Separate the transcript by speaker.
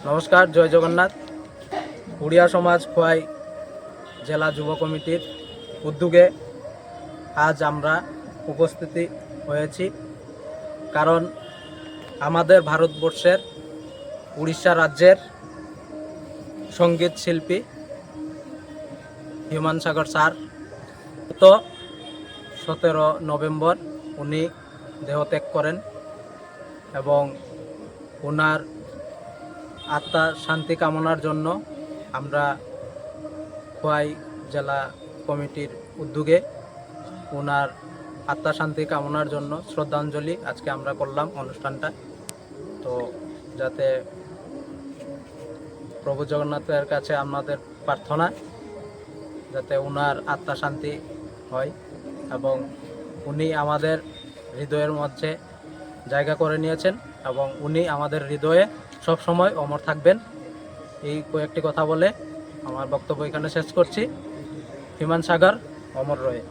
Speaker 1: নমস্কার, জয় জগন্নাথ। উড়িয়া সমাজ খোয়াই জেলা যুব কমিটির উদ্যোগে আজ আমরা উপস্থিতি হয়েছি, কারণ আমাদের ভারতবর্ষের উড়িষ্যা রাজ্যের সঙ্গীত শিল্পী হিউমান সাগর স্যার তো 17 নভেম্বর উনি দেহত্যাগ করেন এবং ওনার আত্মার শান্তি কামনার জন্য আমরা খোয়াই জেলা কমিটির উদ্যোগে ওনার আত্মা শান্তি কামনার জন্য শ্রদ্ধাঞ্জলি আজকে আমরা করলাম অনুষ্ঠানটা। তো যাতে প্রভু জগন্নাথের কাছে আমাদের প্রার্থনা যাতে ওনার আত্মা শান্তি হয় এবং উনি আমাদের হৃদয়ের মধ্যে জায়গা করে নিয়েছেন এবং উনি আমাদের হৃদয়ে সব সময় অমর থাকবেন। এই কয়েকটি কথা বলে আমার বক্তব্য এখানে শেষ করছি। হিউমান সাগর অমর রয়ে।